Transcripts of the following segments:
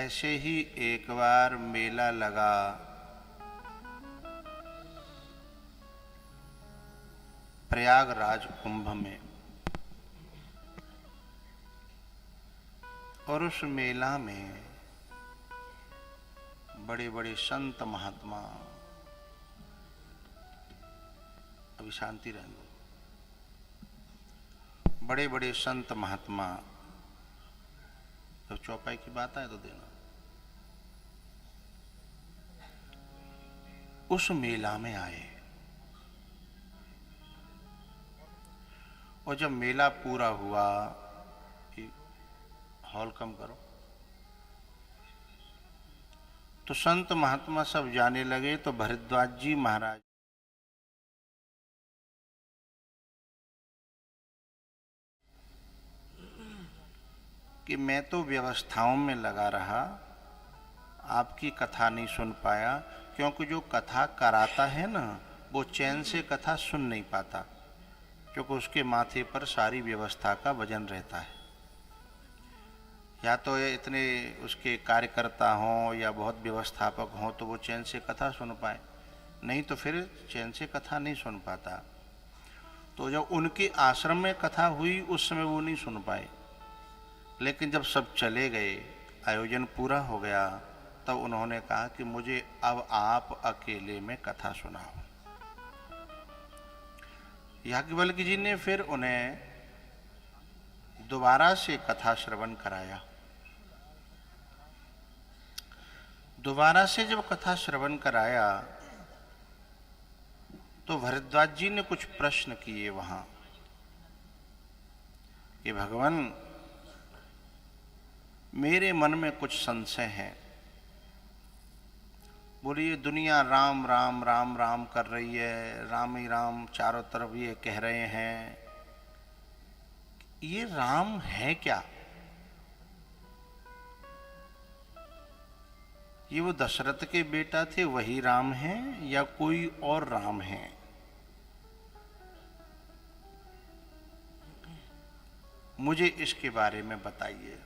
ऐसे ही एक बार मेला लगा प्रयागराज कुंभ में, और उस मेला में बड़े बड़े संत महात्मा, अभी शांति रहने दो, बड़े बड़े संत महात्मा, जब चौपाई की बात आए तो देना, उस मेला में आए। और जब मेला पूरा हुआ, हॉल कम करो, तो संत महात्मा सब जाने लगे। तो भरद्वाज जी महाराज कि मैं तो व्यवस्थाओं में लगा रहा, आपकी कथा नहीं सुन पाया, क्योंकि जो कथा कराता है ना, वो चैन से कथा सुन नहीं पाता, क्योंकि उसके माथे पर सारी व्यवस्था का वजन रहता है। या तो ये इतने उसके कार्यकर्ता हों या बहुत व्यवस्थापक हों तो वो चैन से कथा सुन पाए, नहीं तो फिर चैन से कथा नहीं सुन पाता। तो जब उनके आश्रम में कथा हुई उस समय वो नहीं सुन पाए, लेकिन जब सब चले गए, आयोजन पूरा हो गया, तब उन्होंने कहा कि मुझे अब आप अकेले में कथा सुनाओ। याज्ञवल्क्य जी ने फिर उन्हें दोबारा से कथा श्रवण कराया। दोबारा से जब कथा श्रवण कराया तो भरद्वाज जी ने कुछ प्रश्न किए वहां कि भगवान, मेरे मन में कुछ संशय है। बोलिए, दुनिया राम राम राम राम कर रही है, राम ही राम चारों तरफ ये कह रहे हैं, ये राम है क्या? ये वो दशरथ के बेटा थे वही राम हैं या कोई और राम है? मुझे इसके बारे में बताइए।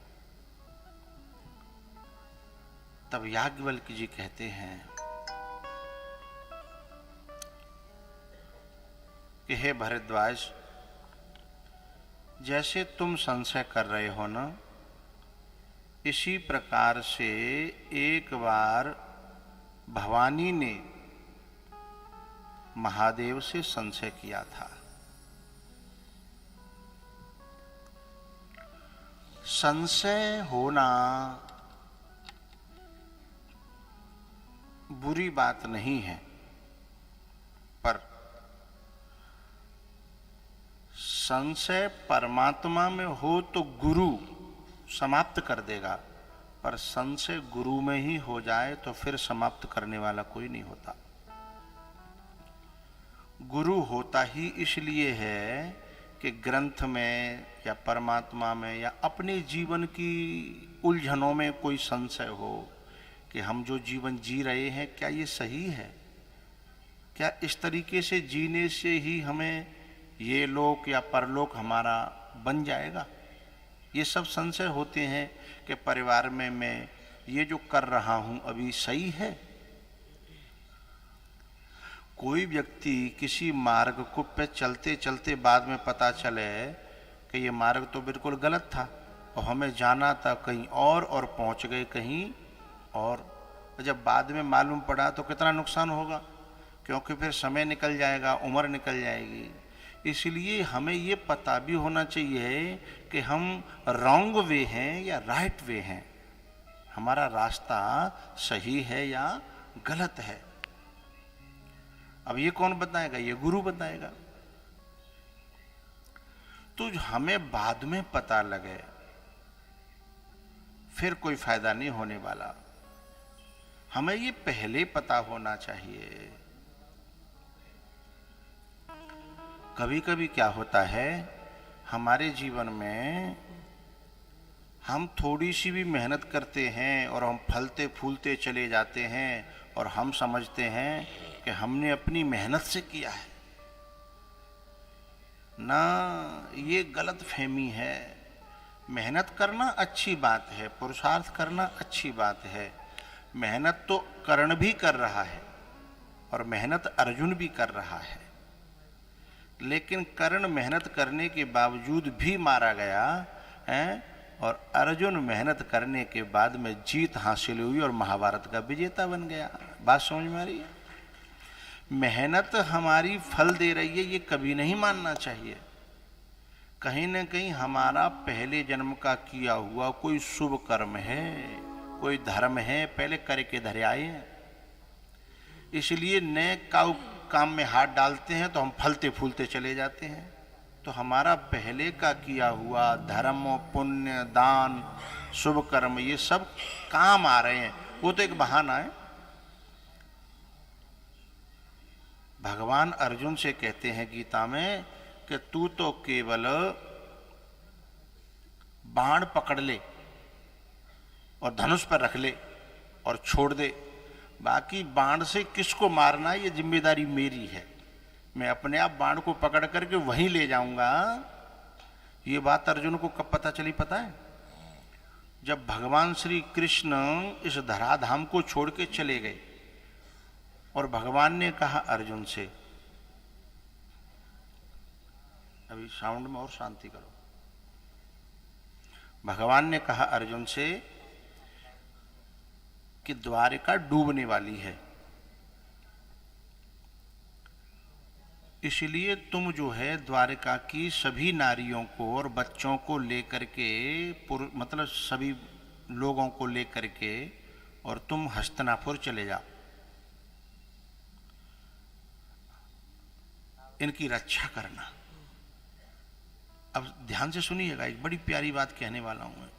तब याज्ञवल्क्य जी कहते हैं कि हे भरद्वाज, जैसे तुम संशय कर रहे हो ना, इसी प्रकार से एक बार भवानी ने महादेव से संशय किया था। संशय होना बुरी बात नहीं है, पर संशय परमात्मा में हो तो गुरु समाप्त कर देगा, पर संशय गुरु में ही हो जाए तो फिर समाप्त करने वाला कोई नहीं होता। गुरु होता ही इसलिए है कि ग्रंथ में या परमात्मा में या अपने जीवन की उलझनों में कोई संशय हो कि हम जो जीवन जी रहे हैं क्या ये सही है, क्या इस तरीके से जीने से ही हमें ये लोक या परलोक हमारा बन जाएगा। ये सब संशय होते हैं कि परिवार में मैं ये जो कर रहा हूं अभी सही है। कोई व्यक्ति किसी मार्ग को पे चलते चलते बाद में पता चले कि ये मार्ग तो बिल्कुल गलत था और हमें जाना था कहीं और पहुंच गए कहीं और, जब बाद में मालूम पड़ा तो कितना नुकसान होगा, क्योंकि फिर समय निकल जाएगा, उम्र निकल जाएगी। इसलिए हमें ये पता भी होना चाहिए कि हम रॉन्ग वे हैं या राइट वे हैं, हमारा रास्ता सही है या गलत है। अब ये कौन बताएगा? ये गुरु बताएगा। तो हमें बाद में पता लगे फिर कोई फायदा नहीं होने वाला, हमें ये पहले पता होना चाहिए। कभी कभी क्या होता है हमारे जीवन में, हम थोड़ी सी भी मेहनत करते हैं और हम फलते फूलते चले जाते हैं और हम समझते हैं कि हमने अपनी मेहनत से किया है ना। ये गलत फहमी है। मेहनत करना अच्छी बात है, पुरुषार्थ करना अच्छी बात है। मेहनत तो कर्ण भी कर रहा है और मेहनत अर्जुन भी कर रहा है, लेकिन कर्ण मेहनत करने के बावजूद भी मारा गया है और अर्जुन मेहनत करने के बाद में जीत हासिल हुई और महाभारत का विजेता बन गया। बात समझ में आ रही है? मेहनत हमारी फल दे रही है, ये कभी नहीं मानना चाहिए। कहीं न कहीं हमारा पहले जन्म का किया हुआ कोई शुभ कर्म है, कोई धर्म है, पहले करके धरे आए हैं, इसलिए नए काम में हाथ डालते हैं तो हम फलते फूलते चले जाते हैं। तो हमारा पहले का किया हुआ धर्म, पुण्य, दान, शुभ कर्म, ये सब काम आ रहे हैं, वो तो एक बहाना है। भगवान अर्जुन से कहते हैं गीता में कि तू तो केवल बाण पकड़ ले और धनुष पर रख ले और छोड़ दे, बाकी बाण से किसको मारना है ये जिम्मेदारी मेरी है, मैं अपने आप बाण को पकड़ करके वहीं ले जाऊंगा। ये बात अर्जुन को कब पता चली पता है? जब भगवान श्री कृष्ण इस धराधाम को छोड़ के चले गए और भगवान ने कहा अर्जुन से, अभी साउंड में और शांति करो, भगवान ने कहा अर्जुन से कि द्वारिका डूबने वाली है, इसलिए तुम जो है द्वारिका की सभी नारियों को और बच्चों को लेकर के, मतलब सभी लोगों को लेकर के, और तुम हस्तिनापुर चले जाओ, इनकी रक्षा करना। अब ध्यान से सुनिएगा, एक बड़ी प्यारी बात कहने वाला हूं मैं।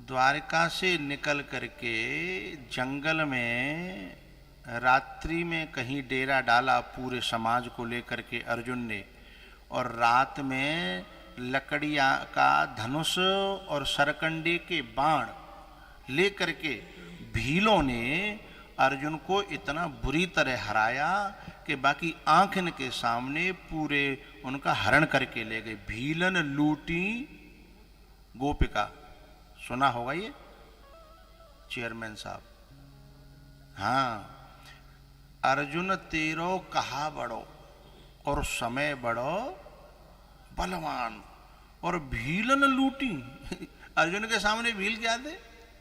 द्वारका से निकल करके जंगल में रात्रि में कहीं डेरा डाला पूरे समाज को लेकर के अर्जुन ने, और रात में लकड़ियां का धनुष और सरकंडे के बाण लेकर के भीलों ने अर्जुन को इतना बुरी तरह हराया कि बाकी आंखन के सामने पूरे उनका हरण करके ले गए। भीलन लूटी गोपिका, सुना होगा ये चेयरमैन साहब। हाँ, अर्जुन तेरो कहा बड़ो और समय बड़ो बलवान, और भीलन लूटी। अर्जुन के सामने भील क्या थे?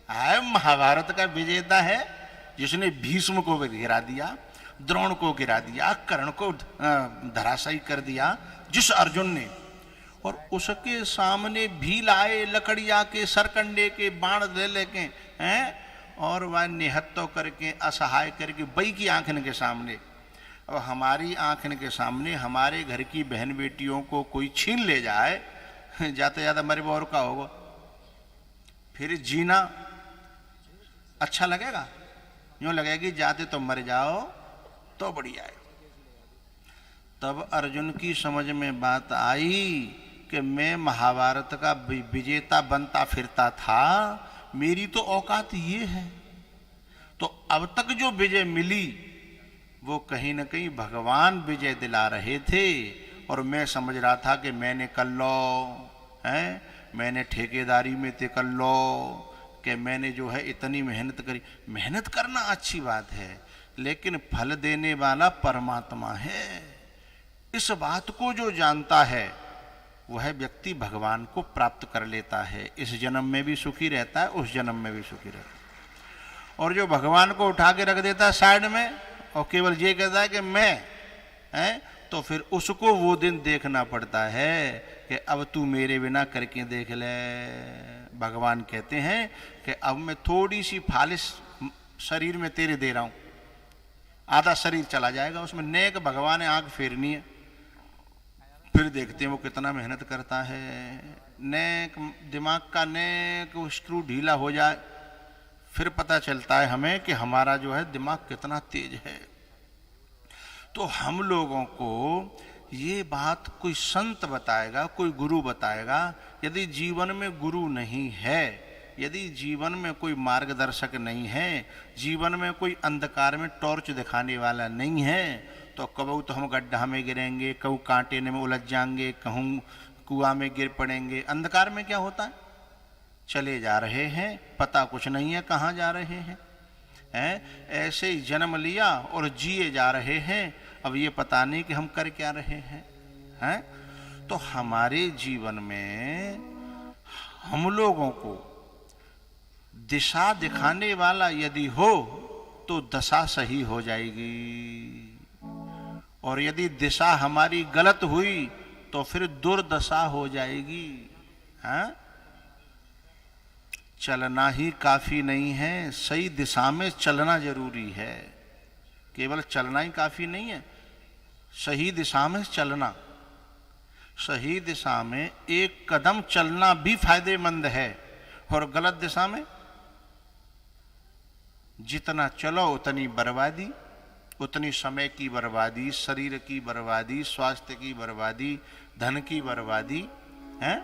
है महाभारत का विजेता है, जिसने भीष्म को गिरा दिया, द्रोण को गिरा दिया, कर्ण को धराशायी कर दिया, जिस अर्जुन ने, और उसके सामने भील आए लकड़िया के सरकंडे के बाण ले लेके हैं, और वह निहत्तो करके असहाय करके बई की आंखन के सामने। अब हमारी आंखन के सामने हमारे घर की बहन बेटियों को कोई छीन ले जाए, जाते जाते मरे और का होगा? फिर जीना अच्छा लगेगा? यूं लगेगी जाते तो मर जाओ तो बढ़िया है। तब अर्जुन की समझ में बात आई कि मैं महाभारत का विजेता बनता फिरता था, मेरी तो औकात ये है। तो अब तक जो विजय मिली वो कहीं न कहीं भगवान विजय दिला रहे थे, और मैं समझ रहा था कि मैंने कर लो है, मैंने ठेकेदारी में ते कर लो, कि मैंने जो है इतनी मेहनत करी। मेहनत करना अच्छी बात है, लेकिन फल देने वाला परमात्मा है। इस बात को जो जानता है वह व्यक्ति भगवान को प्राप्त कर लेता है, इस जन्म में भी सुखी रहता है, उस जन्म में भी सुखी रहता है। और जो भगवान को उठा के रख देता है साइड में और केवल ये कहता है कि मैं है, तो फिर उसको वो दिन देखना पड़ता है कि अब तू मेरे बिना करके देख ले। भगवान कहते हैं कि अब मैं थोड़ी सी फालिश शरीर में तेरे दे रहा हूं, आधा शरीर चला जाएगा, उसमें नेक भगवान ने आंख फेरनी है, फिर देखते हैं वो कितना मेहनत करता है। नेक दिमाग का नेक स्क्रू ढीला हो जाए, फिर पता चलता है हमें कि हमारा जो है दिमाग कितना तेज है। तो हम लोगों को ये बात कोई संत बताएगा, कोई गुरु बताएगा। यदि जीवन में गुरु नहीं है, यदि जीवन में कोई मार्गदर्शक नहीं है, जीवन में कोई अंधकार में टॉर्च दिखाने वाला नहीं है, तो कबू तो हम गड्ढा में गिरेंगे, कहूँ कांटे में उलझ जाएंगे, कहूँ कुआं में गिर पड़ेंगे। अंधकार में क्या होता है, चले जा रहे हैं, पता कुछ नहीं है कहाँ जा रहे हैं, ऐसे ही जन्म लिया और जिए जा रहे हैं, अब ये पता नहीं कि हम कर क्या रहे हैं। तो हमारे जीवन में हम लोगों को दिशा दिखाने वाला यदि हो तो दशा सही हो जाएगी, और यदि दिशा हमारी गलत हुई तो फिर दुर्दशा हो जाएगी। चलना ही काफी नहीं है, सही दिशा में चलना जरूरी है। केवल चलना ही काफी नहीं है, सही दिशा में चलना। सही दिशा में एक कदम चलना भी फायदेमंद है, और गलत दिशा में जितना चलो उतनी बर्बादी, उतनी समय की बर्बादी, शरीर की बर्बादी, स्वास्थ्य की बर्बादी, धन की बर्बादी है।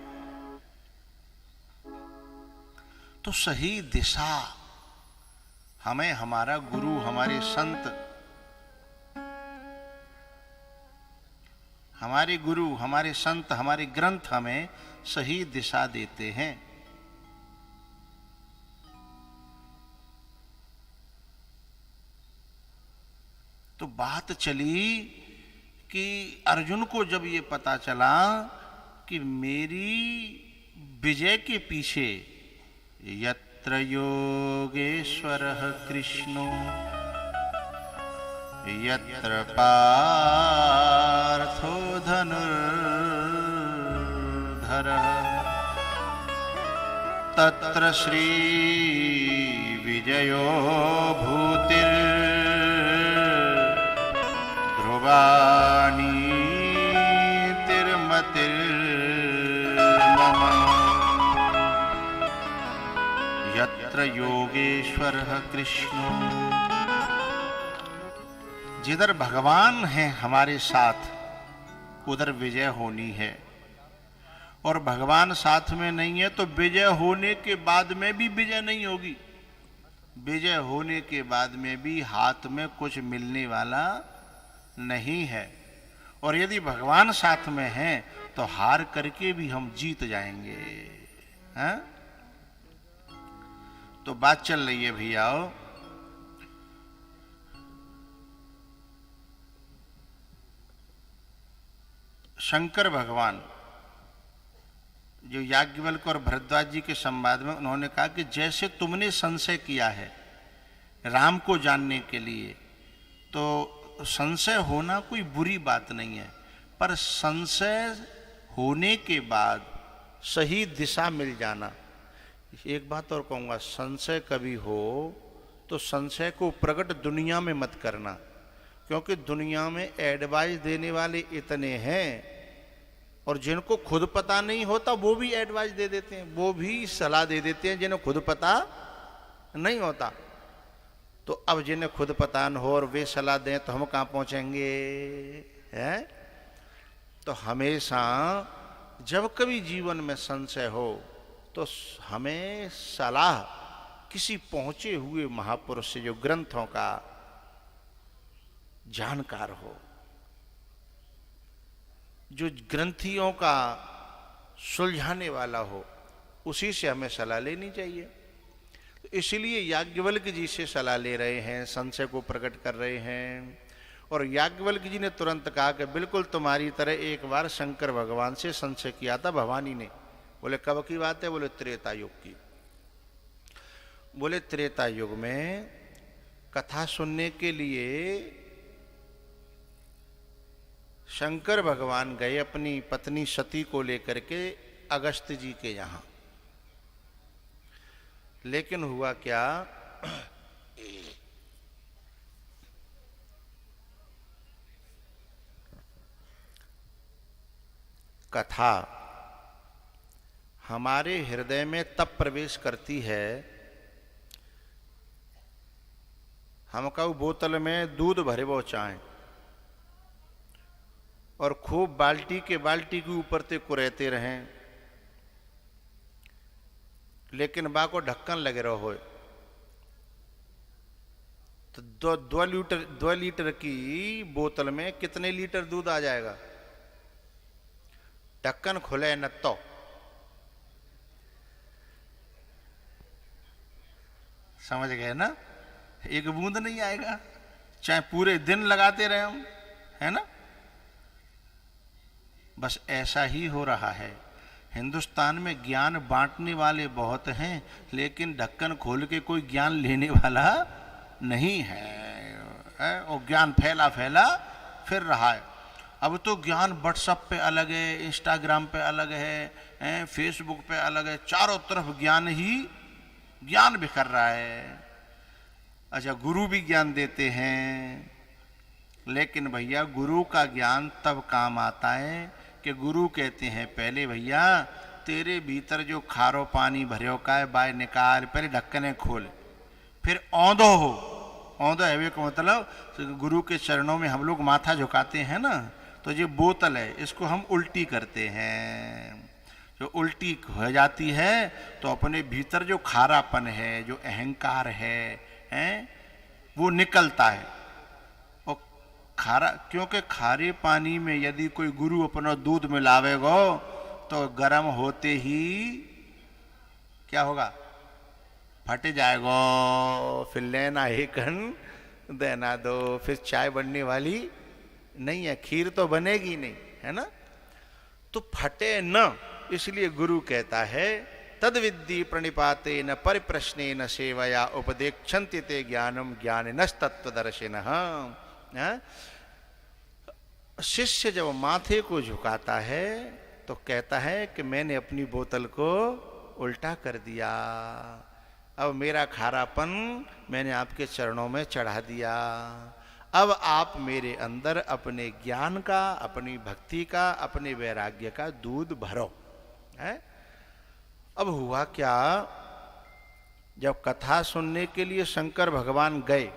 तो सही दिशा हमें हमारा गुरु, हमारे संत, हमारे गुरु, हमारे संत, हमारे ग्रंथ हमें सही दिशा देते हैं। तो बात चली कि अर्जुन को जब ये पता चला कि मेरी विजय के पीछे यत्र योगेश्वरः कृष्णो यत्र पार्थो धनुर्धरः तत्र श्री विजयो ध्रुवानीतिर्मतिर्मम यत्र योगेश्वरः कृष्णो। जिधर भगवान है हमारे साथ उधर विजय होनी है, और भगवान साथ में नहीं है तो विजय होने के बाद में भी विजय नहीं होगी। विजय होने के बाद में भी हाथ में कुछ मिलने वाला नहीं है, और यदि भगवान साथ में हैं तो हार करके भी हम जीत जाएंगे। हैं? तो बात चल रही है भैया, शंकर भगवान जो याज्ञवल्क्य और भरद्वाज जी के संवाद में उन्होंने कहा कि जैसे तुमने संशय किया है राम को जानने के लिए, तो संशय होना कोई बुरी बात नहीं है, पर संशय होने के बाद सही दिशा मिल जाना। एक बात और कहूँगा, संशय कभी हो तो संशय को प्रकट दुनिया में मत करना, क्योंकि दुनिया में एडवाइस देने वाले इतने हैं, और जिनको खुद पता नहीं होता वो भी एडवाइस दे देते हैं, वो भी सलाह दे देते हैं जिन्हें खुद पता नहीं होता। तो अब जिन्हें खुद पता न हो और वे सलाह दें तो हम कहाँ पहुंचेंगे, हैं? तो हमेशा जब कभी जीवन में संशय हो तो हमें सलाह किसी पहुंचे हुए महापुरुष से, जो ग्रंथों का जानकार हो, जो ग्रंथियों का सुलझाने वाला हो, उसी से हमें सलाह लेनी चाहिए। तो इसलिए याज्ञवल्क्य जी से सलाह ले रहे हैं, संशय को प्रकट कर रहे हैं। और याज्ञवल्क्य जी ने तुरंत कहा कि बिल्कुल तुम्हारी तरह एक बार शंकर भगवान से संशय किया था भवानी ने। बोले कब की बात है? बोले त्रेता युग की। बोले त्रेता युग में कथा सुनने के लिए शंकर भगवान गए अपनी पत्नी सती को लेकर के अगस्त्य जी के यहाँ। लेकिन हुआ क्या, कथा हमारे हृदय में तब प्रवेश करती है, हम कहू बोतल में दूध भरे वो चाहें और खूब बाल्टी के ऊपर ते कुरेते रहें, लेकिन बा को ढक्कन लगे रहो तो 2 लीटर की बोतल में कितने लीटर दूध आ जाएगा? ढक्कन खुले न तो। समझ गए ना? एक बूंद नहीं आएगा, चाहे पूरे दिन लगाते रहे हम, है ना? बस ऐसा ही हो रहा है। हिंदुस्तान में ज्ञान बांटने वाले बहुत हैं, लेकिन ढक्कन खोल के कोई ज्ञान लेने वाला नहीं है। और ज्ञान फैला फैला फिर रहा है। अब तो ज्ञान व्हाट्सएप पे अलग है, इंस्टाग्राम पे अलग है, फेसबुक पे अलग है, चारों तरफ ज्ञान ही ज्ञान बिखर रहा है। अच्छा, गुरु भी ज्ञान देते हैं, लेकिन भैया गुरु का ज्ञान तब काम आता है कि गुरु कहते हैं पहले भैया तेरे भीतर जो खारो पानी भरियो का है बाय निकाल, पहले ढक्कने खोल, फिर औंधो हो। औंधो है का मतलब गुरु के चरणों में हम लोग माथा झुकाते हैं ना, तो ये बोतल है, इसको हम उल्टी करते हैं। जो उल्टी हो जाती है तो अपने भीतर जो खारापन है, जो अहंकार है, वो निकलता है। और खारा, क्योंकि खारे पानी में यदि कोई गुरु अपना दूध मिलावेगा तो गर्म होते ही क्या होगा? फट जाएगा। फिर लेना एक देना दो, फिर चाय बनने वाली नहीं है, खीर तो बनेगी नहीं, है ना? तो फटे न, इसलिए गुरु कहता है तद विद्धि प्रणिपाते न परिप्रश्ने न सेवया उपदेक्षन्ति ते ज्ञानम ज्ञानिनस्तत्वदर्शिनः। शिष्य जब माथे को झुकाता है तो कहता है कि मैंने अपनी बोतल को उल्टा कर दिया, अब मेरा खारापन मैंने आपके चरणों में चढ़ा दिया, अब आप मेरे अंदर अपने ज्ञान का, अपनी भक्ति का, अपने वैराग्य का दूध भरो। है? अब हुआ क्या, जब कथा सुनने के लिए शंकर भगवान गए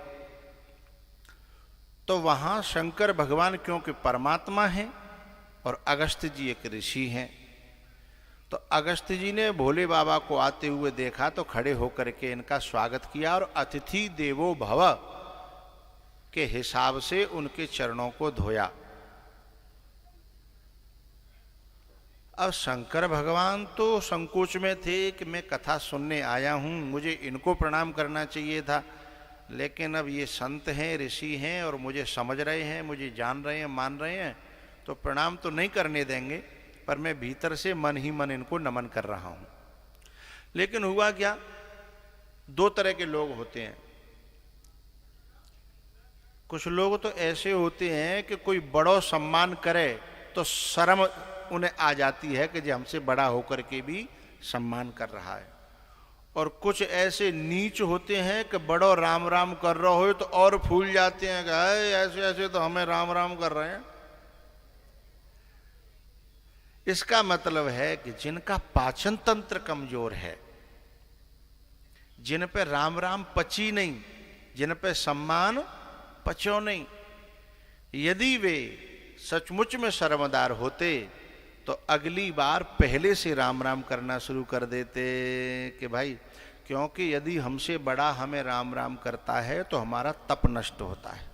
तो वहां शंकर भगवान क्योंकि परमात्मा हैं और अगस्त्य जी एक ऋषि हैं, तो अगस्त्य जी ने भोले बाबा को आते हुए देखा तो खड़े होकर के इनका स्वागत किया और अतिथि देवो भव के हिसाब से उनके चरणों को धोया। अब शंकर भगवान तो संकोच में थे कि मैं कथा सुनने आया हूं, मुझे इनको प्रणाम करना चाहिए था, लेकिन अब ये संत हैं, ऋषि हैं और मुझे समझ रहे हैं, मुझे जान रहे हैं, मान रहे हैं, तो प्रणाम तो नहीं करने देंगे, पर मैं भीतर से मन ही मन इनको नमन कर रहा हूं। लेकिन हुआ क्या, दो तरह के लोग होते हैं। कुछ लोग तो ऐसे होते हैं कि कोई बड़ो सम्मान करे तो शर्म उन्हें आ जाती है कि जो हमसे बड़ा होकर के भी सम्मान कर रहा है, और कुछ ऐसे नीच होते हैं कि बड़ो राम राम कर रहा हो तो और फूल जाते हैं कि ऐसे ऐसे तो हमें राम राम कर रहे हैं। इसका मतलब है कि जिनका पाचन तंत्र कमजोर है, जिन पे राम राम पची नहीं, जिन पे सम्मान पचो नहीं, यदि वे सचमुच में शर्मदार होते तो अगली बार पहले से राम राम करना शुरू कर देते कि भाई, क्योंकि यदि हमसे बड़ा हमें राम राम करता है तो हमारा तप नष्ट होता है,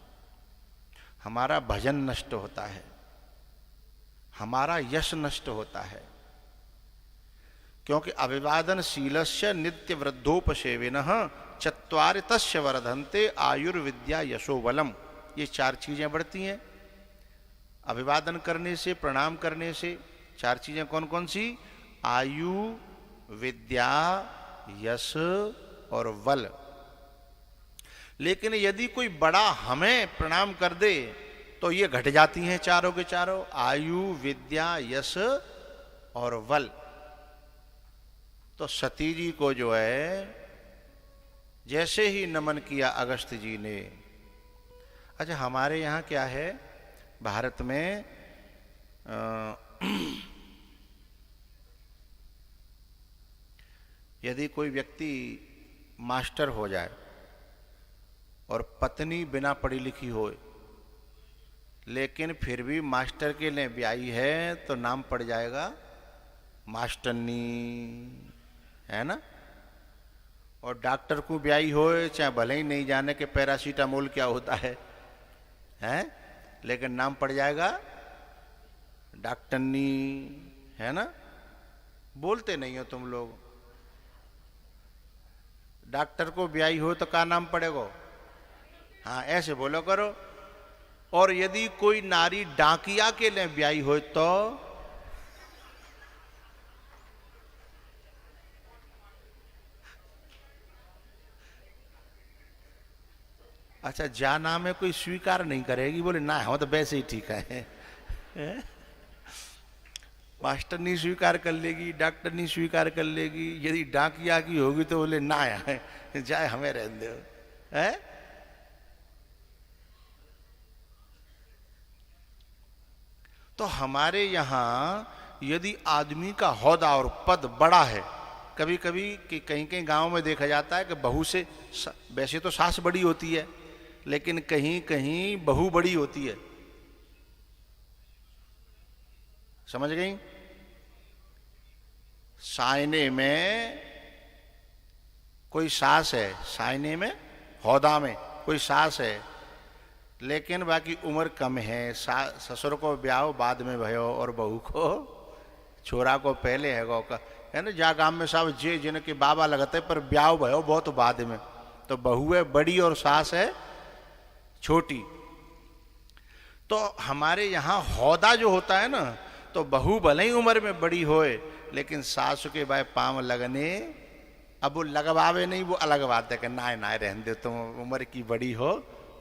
हमारा भजन नष्ट होता है, हमारा यश नष्ट होता है। क्योंकि अभिवादन शीलस्य नित्य वृद्धोपसेविनः चत्वारि तस्य वर्धन्ते आयुर्विद्या यशोबलम, ये चार चीजें बढ़ती हैं अभिवादन करने से, प्रणाम करने से। चार चीजें कौन कौन सी? आयु, विद्या, यश और बल। लेकिन यदि कोई बड़ा हमें प्रणाम कर दे तो ये घट जाती हैं चारों के चारों, आयु, विद्या, यश और बल। तो सती जी को जो है जैसे ही नमन किया अगस्त्य जी ने। अच्छा, हमारे यहाँ क्या है भारत में, यदि कोई व्यक्ति मास्टर हो जाए और पत्नी बिना पढ़ी लिखी हो, लेकिन फिर भी मास्टर के लिए ब्याही है तो नाम पड़ जाएगा मास्टरनी, है ना? और डॉक्टर को ब्याही हो, चाहे भले ही नहीं जाने के पैरासीटामोल क्या होता है, हैं? लेकिन नाम पड़ जाएगा डॉक्टरनी। है ना? बोलते नहीं हो तुम लोग। डॉक्टर को ब्याई हो तो क्या नाम पड़ेगा? हाँ, ऐसे बोलो करो। और यदि कोई नारी डाकिया के लिए ब्याई हो तो अच्छा, जा नाम है कोई स्वीकार नहीं करेगी, बोले ना हो तो वैसे ही ठीक है। मास्टर नहीं स्वीकार कर लेगी, डॉक्टर नहीं स्वीकार कर लेगी, यदि डाकिया की होगी तो बोले ना है, जाए हमें रहने दो, है? तो हमारे यहाँ यदि आदमी का ओहदा और पद बड़ा है, कभी कभी कि कहीं कहीं गांव में देखा जाता है कि बहू से, वैसे तो सास बड़ी होती है लेकिन कहीं कहीं बहू बड़ी होती है, समझ गई? सायने में कोई सास है, सायने में ओहदा में कोई सास है, लेकिन बाकी उम्र कम है। ससुर को ब्याह बाद में भयो और बहू को, छोरा को पहले है ना। जा गांव में साहब जे जिनके बाबा लगते पर ब्याह भयो बहुत बाद में, तो बहू है बड़ी और सास है छोटी। तो हमारे यहाँ ओहदा जो होता है ना, तो बहू भले ही उम्र में बड़ी होए लेकिन सास के भाई पांव लगने, अब वो लगवावे नहीं, वो अलग बात है कि ना रहने दे, तुम उम्र की बड़ी हो,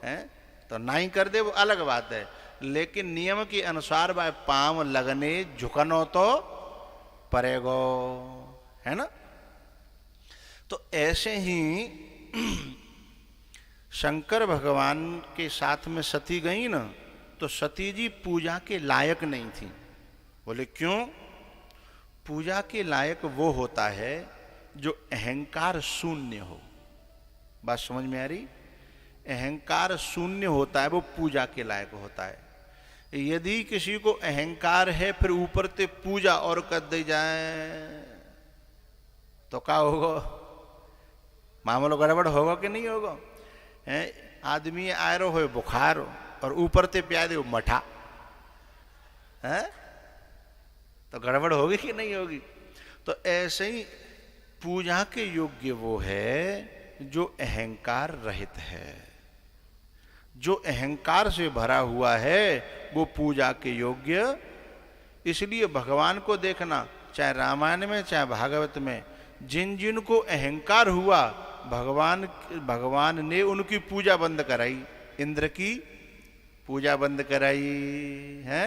हैं तो ना ही कर दे, वो अलग बात है। लेकिन नियम के अनुसार भाई पांव लगने झुकनो तो पड़ेगो, है ना। तो ऐसे ही शंकर भगवान के साथ में सती गई ना, तो सती जी पूजा के लायक नहीं थी। बोले क्यों? पूजा के लायक वो होता है जो अहंकार शून्य हो। बात समझ में आ रही? अहंकार शून्य होता है वो पूजा के लायक होता है। यदि किसी को अहंकार है फिर ऊपर से पूजा और कर दी जाए तो क्या होगा? मामलो गड़बड़ होगा कि नहीं होगा? आदमी आयरो हो बुखार और ऊपर से प्यादे हो मठा, है तो गड़बड़ होगी कि नहीं होगी? तो ऐसे ही पूजा के योग्य वो है जो अहंकार रहित है। जो अहंकार से भरा हुआ है वो पूजा के योग्य। इसलिए भगवान को देखना, चाहे रामायण में चाहे भागवत में, जिन जिन को अहंकार हुआ भगवान ने उनकी पूजा बंद कराई। इंद्र की पूजा बंद कराई है,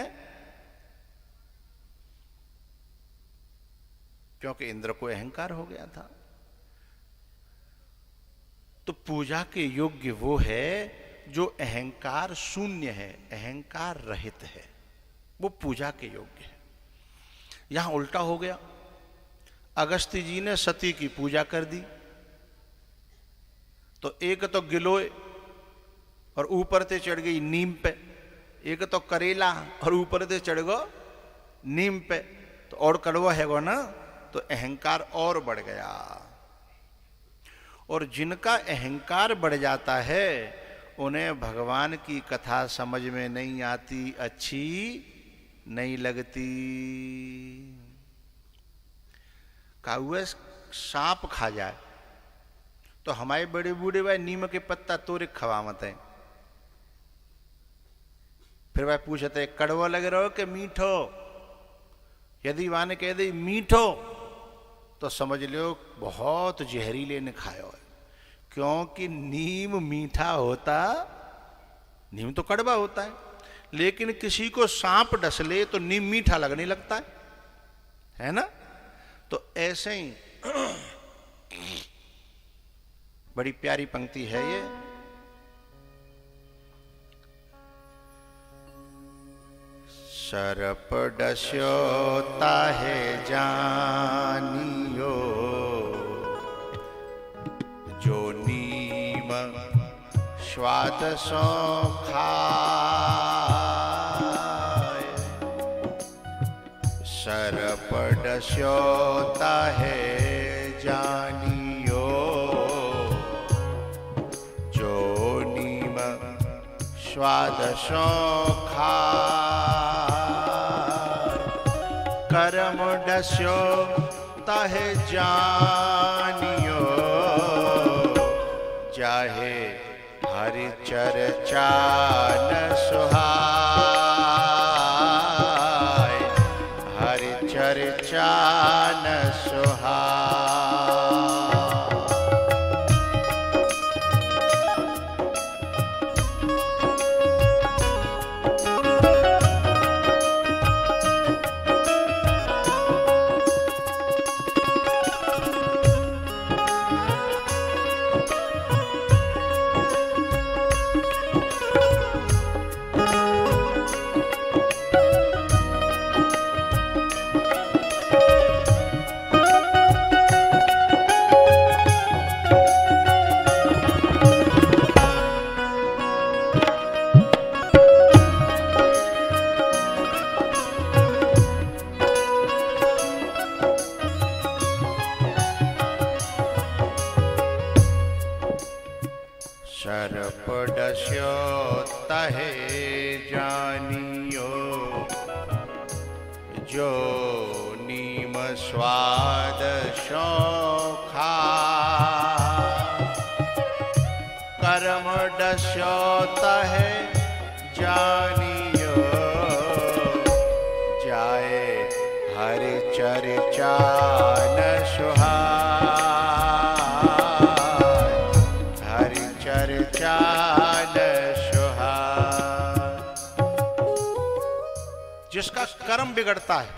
क्योंकि इंद्र को अहंकार हो गया था। तो पूजा के योग्य वो है जो अहंकार शून्य है, अहंकार रहित है, वो पूजा के योग्य है। यहां उल्टा हो गया। अगस्त्य जी ने सती की पूजा कर दी, तो एक तो गिलोय और ऊपर से चढ़ गई नीम पे, एक तो करेला और ऊपर से चढ़ गो नीम पे, तो और कड़वा है वो ना, तो अहंकार और बढ़ गया। और जिनका अहंकार बढ़ जाता है उन्हें भगवान की कथा समझ में नहीं आती, अच्छी नहीं लगती। काहुए सांप खा जाए तो हमारे बड़े बूढ़े भाई नीम के पत्ता तोड़े खवामत है। फिर भाई पूछते कड़वा लग रहा हो कि मीठो? यदि वाने कह दे मीठो तो समझ लो बहुत जहरीले ने खाया है, क्योंकि नीम मीठा होता, नीम तो कड़वा होता है। लेकिन किसी को सांप डस ले तो नीम मीठा लगने लगता है ना। तो ऐसे ही बड़ी प्यारी पंक्ति है ये। सर्प डस्यो ताहे जानियो, जो नीम स्वाद सो खाए। सर्प डस्यो ताहे जानियो, जो नीम स्वाद सो खाए। कर्म डस्यो तहे जानियो, जाहे हरि चर्चा न सुहाय, हरि चर्चा न सुहाय। सर्प डस्यो तहे जानियो, जो नीम स्वाद शोखा, कर्म डस्यो तहे जानियो, जाए हरि चर्चा न सुहाय, हरि चर्चा न सुहाय। जिसका कर्म बिगड़ता है,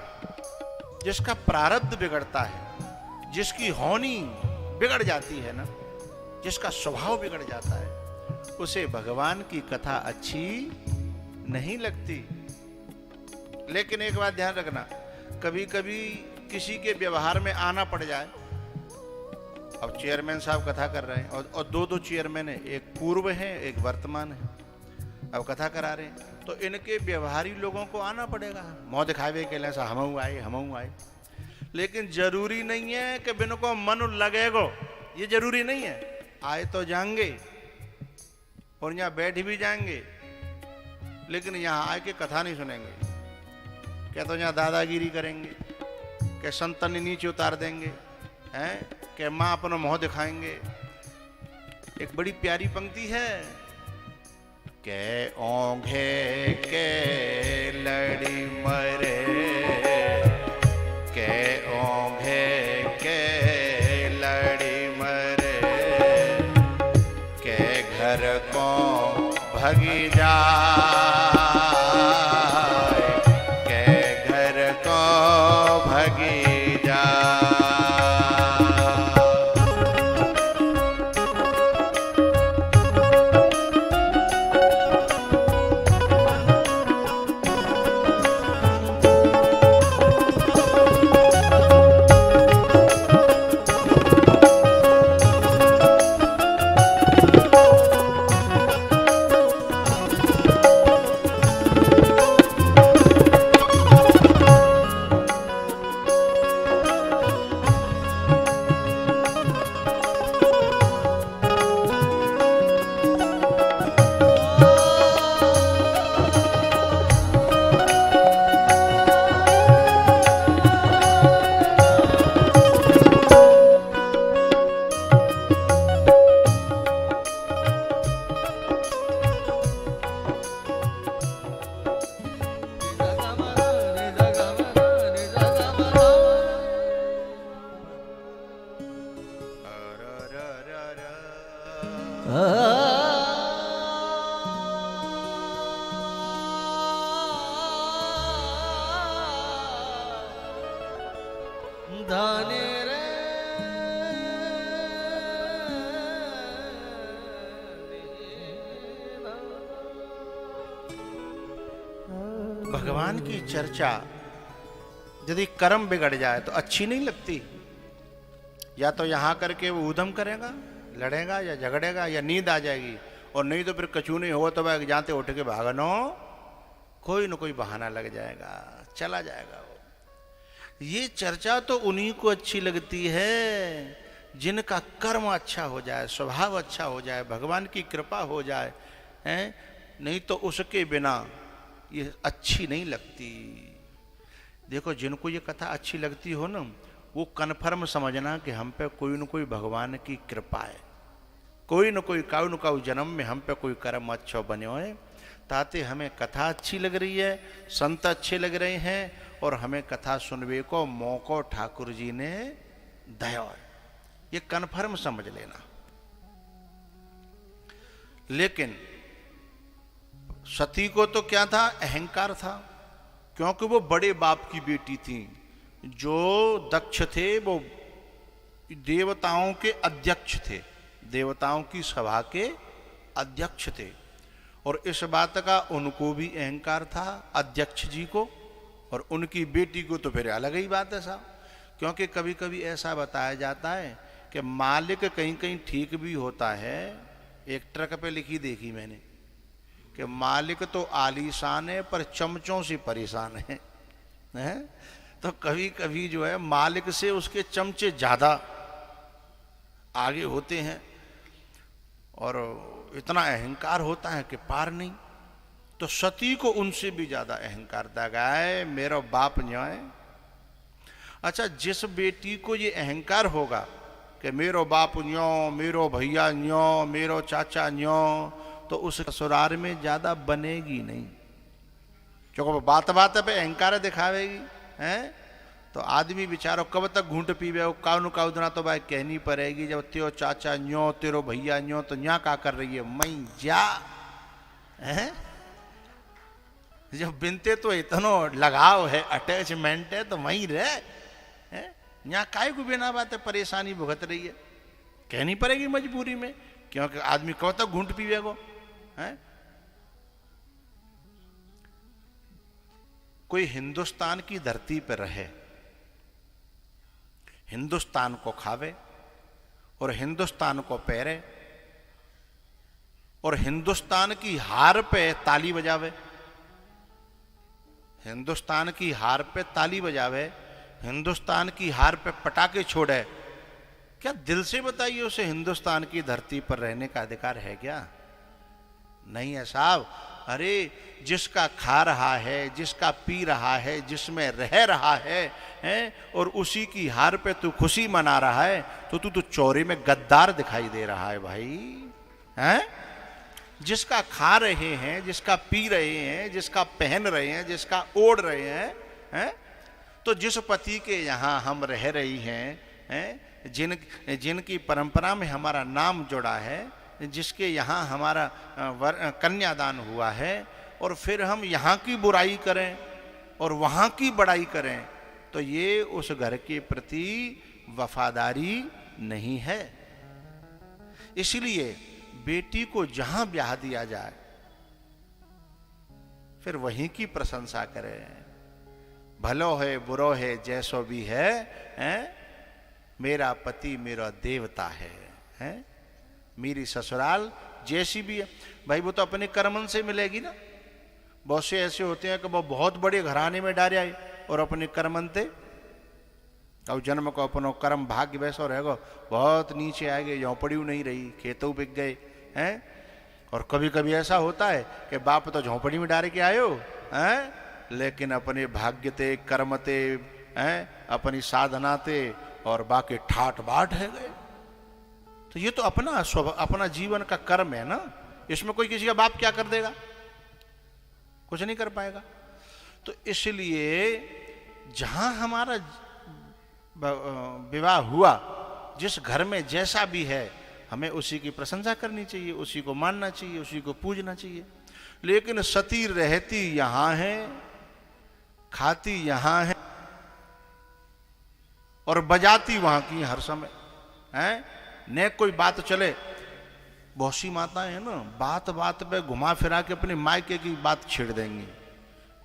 जिसका प्रारब्ध बिगड़ता है, जिसकी होनी बिगड़ जाती है ना, जिसका स्वभाव बिगड़ जाता है, उसे भगवान की कथा अच्छी नहीं लगती। लेकिन एक बात ध्यान रखना, कभी कभी किसी के व्यवहार में आना पड़ जाए। अब चेयरमैन साहब कथा कर रहे हैं और दो चेयरमैन है, एक पूर्व है एक वर्तमान है, अब कथा करा रहे हैं, तो इनके व्यवहारी लोगों को आना पड़ेगा, मुँह दिखावे के लिए हमहू आए। लेकिन जरूरी नहीं है कि बिन को मन लगेगो, ये जरूरी नहीं है। आए तो जाएंगे और यहाँ बैठ भी जाएंगे, लेकिन यहाँ आके कथा नहीं सुनेंगे। क्या तो यहाँ दादागिरी करेंगे, क्या संतन नीचे उतार देंगे, हैं क्या माँ अपना मुँह दिखाएंगे। एक बड़ी प्यारी पंक्ति है, के ओंघे के लड़ी मरे, के ओंघे के लड़ी मरे, के घर को भगी जाए, के घर को भगी जाए। भगवान की चर्चा यदि कर्म बिगड़ जाए तो अच्छी नहीं लगती। या तो यहाँ करके वो ऊधम करेगा, लड़ेगा या झगड़ेगा, या नींद आ जाएगी, और नहीं तो फिर कछू नहीं हो तो वह जाते उठ के भागनो, कोई न कोई बहाना लग जाएगा, चला जाएगा वो। ये चर्चा तो उन्हीं को अच्छी लगती है जिनका कर्म अच्छा हो जाए, स्वभाव अच्छा हो जाए, भगवान की कृपा हो जाए, हैं? नहीं तो उसके बिना ये अच्छी नहीं लगती। देखो, जिनको ये कथा अच्छी लगती हो ना, वो कन्फर्म समझना कि हम पे कोई न कोई भगवान की कृपा है, कोई न कोई काउ न काउ जन्म में हम पे कोई कर्म अच्छो बने हुए, ताते हमें कथा अच्छी लग रही है, संत अच्छे लग रहे हैं, और हमें कथा सुनवे को मौको ठाकुर जी ने दया है, ये कन्फर्म समझ लेना। लेकिन सती को तो क्या था, अहंकार था, क्योंकि वो बड़े बाप की बेटी थी। जो दक्ष थे वो देवताओं के अध्यक्ष थे, देवताओं की सभा के अध्यक्ष थे, और इस बात का उनको भी अहंकार था, अध्यक्ष जी को, और उनकी बेटी को तो फिर अलग ही बात है साहब। क्योंकि कभी कभी ऐसा बताया जाता है कि मालिक कहीं कहीं ठीक भी होता है। एक ट्रक पे लिखी देखी मैंने कि मालिक तो आलीशान है पर चमचों से परेशान है? तो कभी कभी जो है मालिक से उसके चमचे ज्यादा आगे होते हैं, और इतना अहंकार होता है कि पार नहीं। तो सती को उनसे भी ज्यादा अहंकार था, गाय मेरा बाप न्याय। अच्छा, जिस बेटी को ये अहंकार होगा कि मेरो बाप न्यो, मेरो भैया न्यो, मेरो चाचा न्यो, तो उस ससुराल में ज्यादा बनेगी नहीं, क्योंकि बात बात पे अहंकार दिखावेगी हैं। तो आदमी बेचारो कब तक घूंट पीवे, वो काउन काउदना तो भाई कहनी पड़ेगी। जब त्यो चाचा न्यो, तेरो भैया न्यो, तो न्या का कर रही है, मई जा है। जब बिनते तो इतनो लगाव है, अटैचमेंट है, तो वहीं रह है। न्या काय को बिना बात परेशानी भुगत रही है, कहनी पड़ेगी मजबूरी में, क्योंकि आदमी कब तक घूंट पीवेगो है। कोई हिंदुस्तान की धरती पर रहे, हिंदुस्तान को खावे और हिंदुस्तान को पैरे, और हिंदुस्तान की हार पे ताली बजावे, हिंदुस्तान की हार पे ताली बजावे, हिंदुस्तान की हार पे पटाखे छोड़े, क्या दिल से बताइए उसे हिंदुस्तान की धरती पर रहने का अधिकार है क्या? नहीं है साहब। अरे जिसका खा रहा है, जिसका पी रहा है, जिसमें रह रहा है, और उसी की हार पे तू खुशी मना रहा है, तो तू चौरे में गद्दार दिखाई दे रहा है भाई हैं। जिसका खा रहे हैं, जिसका पी रहे हैं, जिसका पहन रहे हैं, जिसका ओढ़ रहे हैं, तो जिस पति के यहाँ हम रह रही हैं, जिनकी परंपरा में हमारा नाम जुड़ा है, जिसके यहाँ हमारा कन्यादान हुआ है, और फिर हम यहाँ की बुराई करें और वहाँ की बड़ाई करें, तो ये उस घर के प्रति वफादारी नहीं है। इसलिए बेटी को जहां ब्याह दिया जाए, फिर वहीं की प्रशंसा करें। भलो है बुरो है जैसो भी है, मेरा पति मेरा देवता है, मेरी ससुराल जैसी भी है। भाई वो तो अपने कर्मन से मिलेगी ना। बहुत से ऐसे होते हैं कि वो बहुत बड़े घराने में डारे आए और अपने कर्मन थे, अब जन्म को अपनो कर्म भाग्य वैसो रहेगा, बहुत नीचे आ गए, झोंपड़ी नहीं रही, खेतों बिक गए हैं। और कभी कभी ऐसा होता है कि बाप तो झोंपड़ी में डारे के आयो हैं, लेकिन अपने भाग्यते कर्मते हैं, अपनी साधनाते, और बाकी ठाट बाट है गए। तो ये तो अपना जीवन का कर्म है ना, इसमें कोई किसी का बाप क्या कर देगा, कुछ नहीं कर पाएगा। तो इसलिए जहां हमारा विवाह हुआ, जिस घर में जैसा भी है, हमें उसी की प्रशंसा करनी चाहिए, उसी को मानना चाहिए, उसी को पूजना चाहिए। लेकिन सती रहती यहां है, खाती यहां है, और बजाती वहां की हर समय है। न कोई बात चले, बहुत सी माताएं हैं ना, बात बात पे घुमा फिरा के अपने मायके की बात छेड़ देंगी।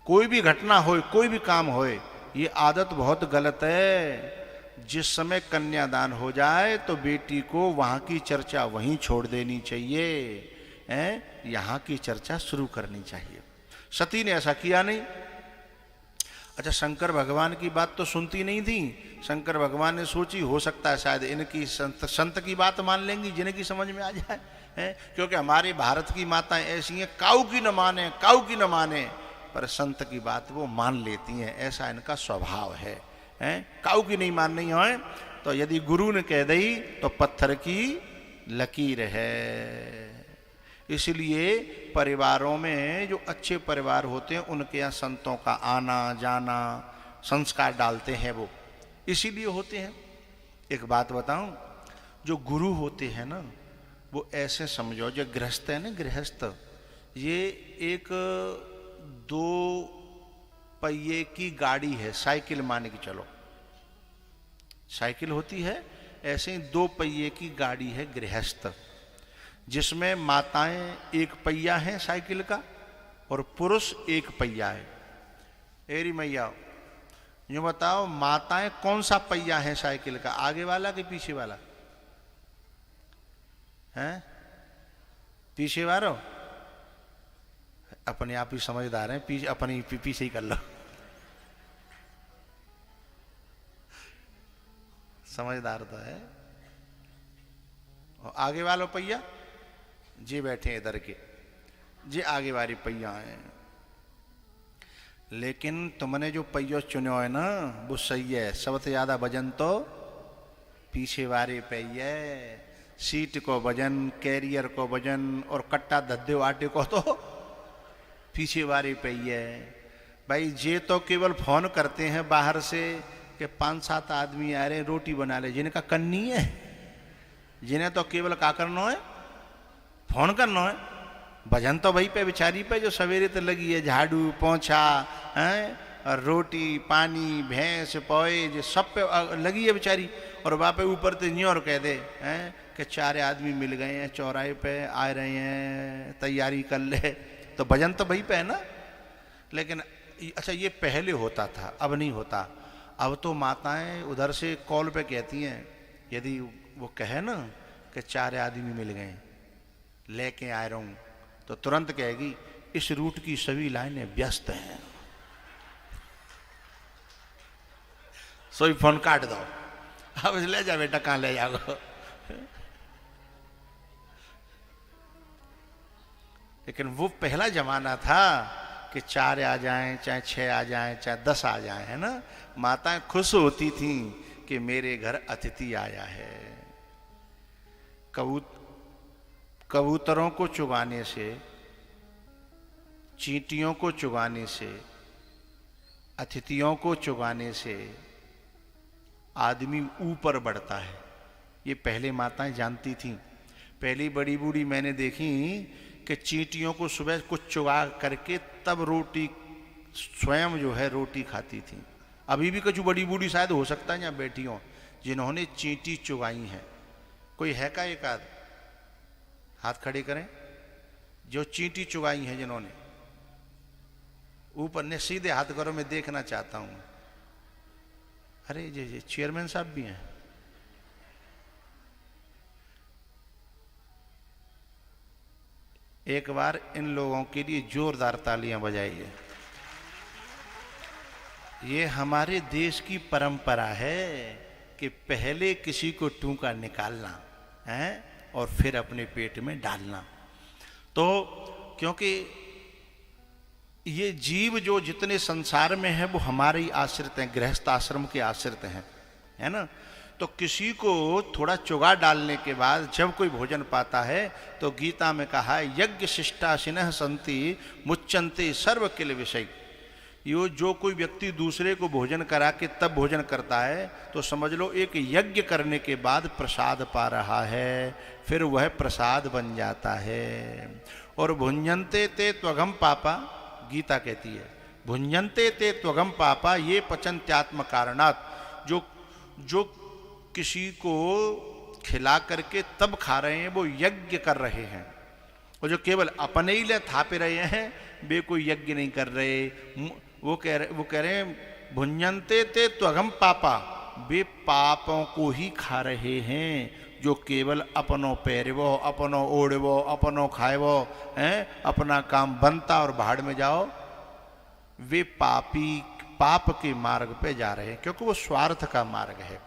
कोई भी घटना होए, कोई भी काम होए, ये आदत बहुत गलत है। जिस समय कन्यादान हो जाए तो बेटी को वहां की चर्चा वहीं छोड़ देनी चाहिए, यहाँ की चर्चा शुरू करनी चाहिए। सती ने ऐसा किया नहीं। अच्छा, शंकर भगवान की बात तो सुनती नहीं थी। शंकर भगवान ने सोची हो सकता है शायद इनकी संत की बात मान लेंगी, जिनकी समझ में आ जाए, क्योंकि हमारे भारत की माताएं ऐसी हैं, काऊ की न माने, काऊ की न माने, पर संत की बात वो मान लेती हैं, ऐसा इनका स्वभाव है, हैं? काऊ की नहीं माननी हो तो यदि गुरु ने कह दी तो पत्थर की लकीर है। इसलिए परिवारों में जो अच्छे परिवार होते हैं उनके यहाँ संतों का आना जाना, संस्कार डालते हैं वो इसीलिए होते हैं। एक बात बताऊं, जो गुरु होते हैं ना वो ऐसे समझो, जो गृहस्थ है ना, गृहस्थ, ये एक 2 पहिए की गाड़ी है, साइकिल मान के चलो, साइकिल होती है, ऐसे ही 2 पहिए की गाड़ी है गृहस्थ, जिसमें माताएं 1 पहिया है साइकिल का और पुरुष 1 पहिया है। एरी मैया ये बताओ, माताएं कौन सा पहिया है साइकिल का, आगे वाला कि पीछे वाला है? पीछे वाला। अपने आप ही समझदार हैं, पीछे अपनी पीछे ही कर लो, समझदार तो है। और आगे वाला पहिया जी बैठे इधर के, जी आगे वाली पहिया है। लेकिन तुमने जो पहिया चुनो है ना वो सही है, सबसे ज्यादा वजन तो पीछे वाले पहिए, सीट को वजन, कैरियर को वजन और कट्टा धद्दे आटे को तो पीछे वाले पहिए। भाई ये तो केवल फोन करते हैं बाहर से कि 5-7 आदमी आ रहे रोटी बना ले, जिनका कन्नी है, जिन्हें तो केवल क्या करना है, फोन करना है। भजन तो वही पे बेचारी पे जो सवेरे तो लगी है, झाड़ू पोंछा है और रोटी पानी भैंस पोए जो सब पे लगी है बेचारी। और वहाँ पे ऊपर तो न्यू और कह दे हैं कि 4 आदमी मिल गए हैं चौराहे पे, आ रहे हैं, तैयारी कर ले, तो भजन तो वही पे है ना। लेकिन अच्छा ये पहले होता था, अब नहीं होता। अब तो माताएं उधर से कॉल पे कहती हैं, यदि वो कहे ना कि 4 आदमी मिल गए लेके आ रहा हूं, तो तुरंत कहेगी इस रूट की सभी लाइनें व्यस्त हैं, सोई फोन काट दो, अब ले जा बेटा, कहां ले जाओ। लेकिन वो पहला जमाना था कि 4 आ जाएं, चाहे 6 आ जाएं, चाहे 10 आ जाएं, है ना। माताएं खुश होती थीं कि मेरे घर अतिथि आया है। कबूतरों को चुगाने से, चींटियों को चुगाने से, अतिथियों को चुगाने से आदमी ऊपर बढ़ता है, ये पहले माताएं जानती थीं। पहली बड़ी बूढ़ी मैंने देखी कि चींटियों को सुबह कुछ चुगा करके तब रोटी, स्वयं जो है रोटी खाती थी। अभी भी कुछ बड़ी बूढ़ी शायद हो सकता है यहाँ बैठी हो जिन्होंने चींटी चुगाई है। कोई है का एक आध हाथ खड़े करें जो चींटी चुगाई है जिन्होंने, ऊपर ने सीधे हाथ करो, मैं देखना चाहता हूं। अरे ये चेयरमैन साहब भी हैं। एक बार इन लोगों के लिए जोरदार तालियां बजाइए। ये हमारे देश की परंपरा है कि पहले किसी को टूका निकालना है और फिर अपने पेट में डालना। तो क्योंकि ये जीव जो जितने संसार में है वो हमारे ही आश्रित हैं, गृहस्थ आश्रम के आश्रित हैं, है ना। तो किसी को थोड़ा चुगा डालने के बाद जब कोई भोजन पाता है तो गीता में कहा है यज्ञ शिष्टाशिनः संति मुच्यन्ते सर्व किल विषय। यो जो कोई व्यक्ति दूसरे को भोजन करा के तब भोजन करता है तो समझ लो एक यज्ञ करने के बाद प्रसाद पा रहा है, फिर वह प्रसाद बन जाता है। और भुंजन्ते ते त्वगम पापा, गीता कहती है भुंजन्ते ते त्वगम पापा ये पचन्त्यात्म कारणात्। जो किसी को खिला करके तब खा रहे हैं वो यज्ञ कर रहे हैं, और जो केवल अपने ही लिए थापे रहे हैं वे कोई यज्ञ नहीं कर रहे। वो कह रहे हैं भुंजन्ते ते त्वगम पापा, वे पापों को ही खा रहे हैं। जो केवल अपनों पैरवो, अपनों ओढ़वो, अपनों खाएवो, हैं, अपना काम बनता और भाड़ में जाओ, वे पाप के मार्ग पे जा रहे हैं, क्योंकि वो स्वार्थ का मार्ग है।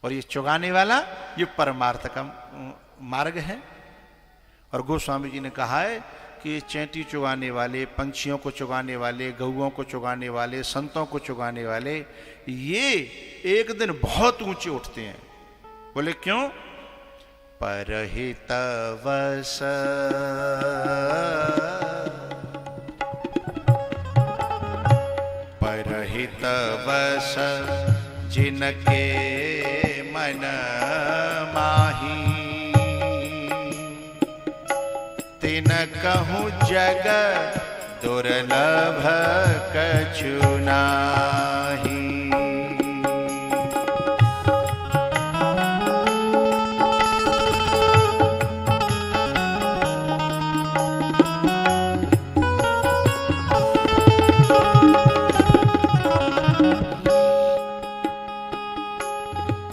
और ये चुगाने वाला ये परमार्थ का मार्ग है। और गोस्वामी जी ने कहा है कि चैंटी चुगाने वाले, पंछियों को चुगाने वाले, गौओं को चुगाने वाले, संतों को चुगाने वाले, ये एक दिन बहुत ऊंचे उठते हैं। बोले क्यों? परहित वस परहित वस जिनके मन माही, तिन कहूँ जग दुर्लभ कछु नाही।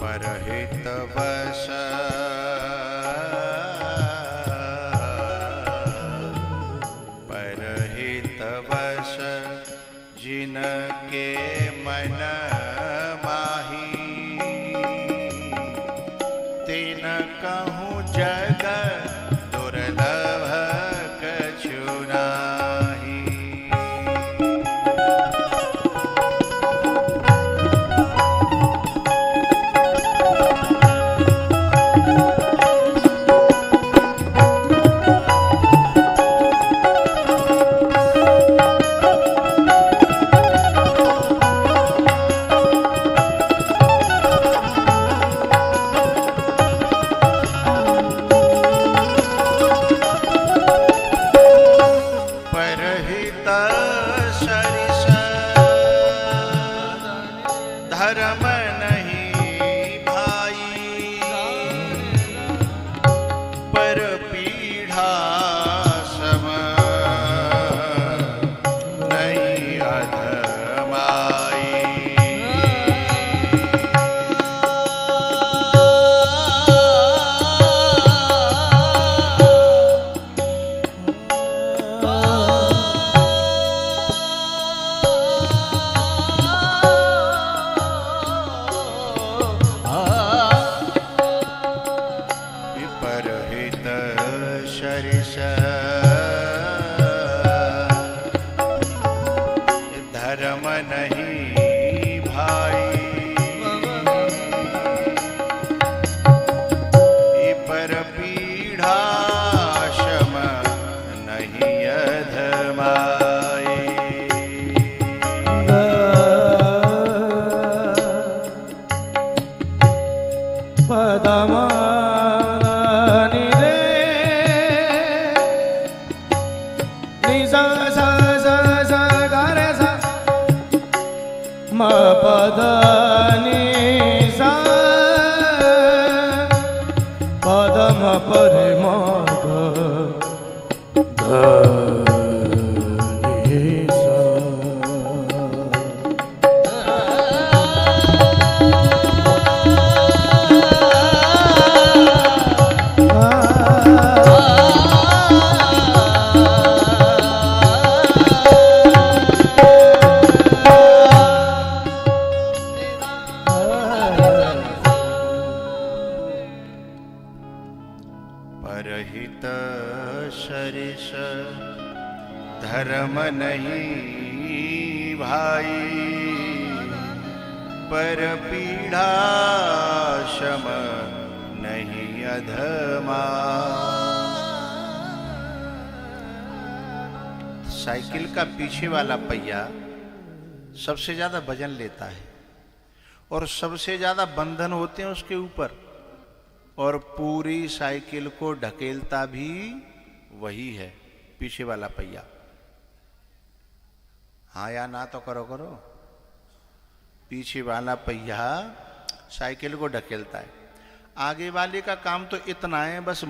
परहित वस परहित वस जिनके मन माही, तिन कहूँ जग दुर्लभ कछु नाही। परहित सरिस धर्म नहीं भाई, पर पीढ़ा सम नहीं अधमाई। परहित सरिस धर्म नहीं भाई, पर पीढ़ा शम नहीं अधमाई। पदमा पद नि सा पदम परि मग ध नि सा। परहित सरिस धर्म नहीं भाई, पर पीढ़ा शम नहीं अधमा। साइकिल का पीछे वाला पहिया सबसे ज्यादा वजन लेता है और सबसे ज्यादा बंधन होते हैं उसके ऊपर, और पूरी साइकिल को ढकेलता भी वही है, पीछे वाला पहिया। हाँ या ना तो करो करो। पीछे वाला पहिया साइकिल को ढकेलता है, आगे वाले का काम तो इतना है, बस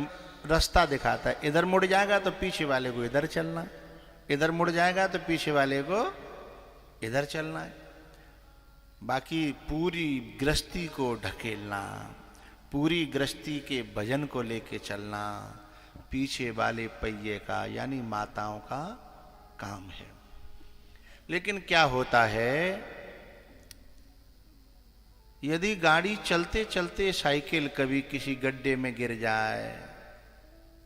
रास्ता दिखाता है। इधर मुड़ जाएगा तो पीछे वाले को इधर चलना, इधर मुड़ जाएगा तो पीछे वाले को इधर चलना है। बाकी पूरी गृहस्थी को ढकेलना, पूरी गृहस्थी के भजन को लेके चलना पीछे वाले पहिए का यानी माताओं का काम है। लेकिन क्या होता है, यदि गाड़ी चलते चलते साइकिल कभी किसी गड्ढे में गिर जाए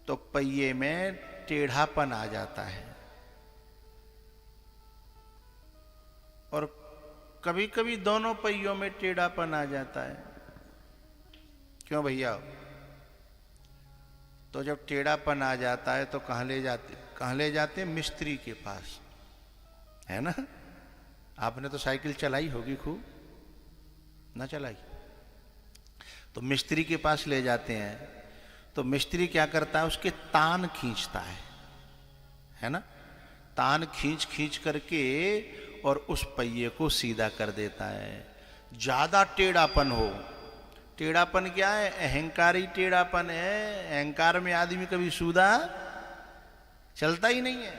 तो पहिए में टेढ़ापन आ जाता है। और कभी कभी दोनों पहियों में टेढ़ापन आ जाता है। क्यों भैया? तो जब टेढ़ापन आ जाता है तो कहाँ ले जाते? मिस्त्री के पास, है ना? आपने तो साइकिल चलाई होगी खूब, ना चलाई? तो मिस्त्री के पास ले जाते हैं, तो मिस्त्री क्या करता है? उसके तान खींचता है ना? तान खींच खींच करके और उस पहिए को सीधा कर देता है। ज्यादा टेढ़ापन हो, टेढ़ापन क्या है? अहंकारी टेढ़ापन है। अहंकार में आदमी कभी सीधा चलता ही नहीं है,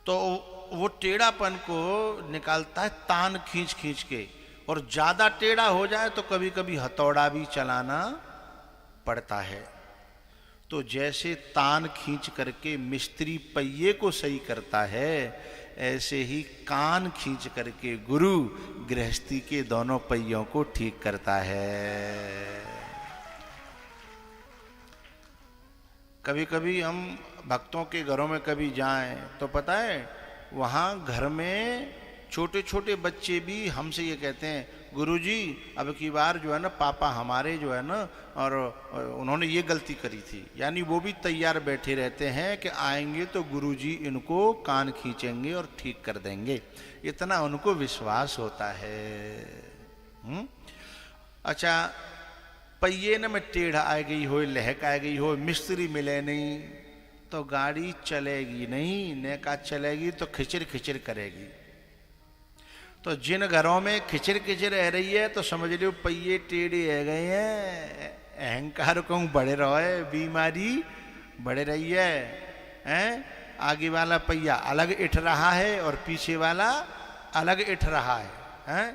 तो वो टेढ़ापन को निकालता है तान खींच खींच के। और ज्यादा टेढ़ा हो जाए तो कभी कभी हथौड़ा भी चलाना पड़ता है। तो जैसे तान खींच करके मिस्त्री पहिए को सही करता है, ऐसे ही कान खींच करके गुरु गृहस्थी के दोनों पहियों को ठीक करता है। कभी कभी हम भक्तों के घरों में कभी जाएं तो पता है, वहां घर में छोटे छोटे बच्चे भी हमसे ये कहते हैं, गुरुजी अब की बार जो है ना पापा हमारे जो है ना, और उन्होंने ये गलती करी थी। यानी वो भी तैयार बैठे रहते हैं कि आएंगे तो गुरुजी इनको कान खींचेंगे और ठीक कर देंगे, इतना उनको विश्वास होता है। अच्छा, पहिए न में टेढ़ आ गई हो, लहक आ गई हो, मिस्त्री मिले नहीं तो गाड़ी चलेगी नहीं। नेका चलेगी तो खिचर खिचर करेगी। तो जिन घरों में खिचर खिचर रह रही है तो समझ लो पहिए टेढ़े रह गए हैं। अहंकार को बढ़े रहे, बीमारी बढ़ रही है। आगे वाला पहिया अलग इठ रहा है और पीछे वाला अलग इठ रहा है।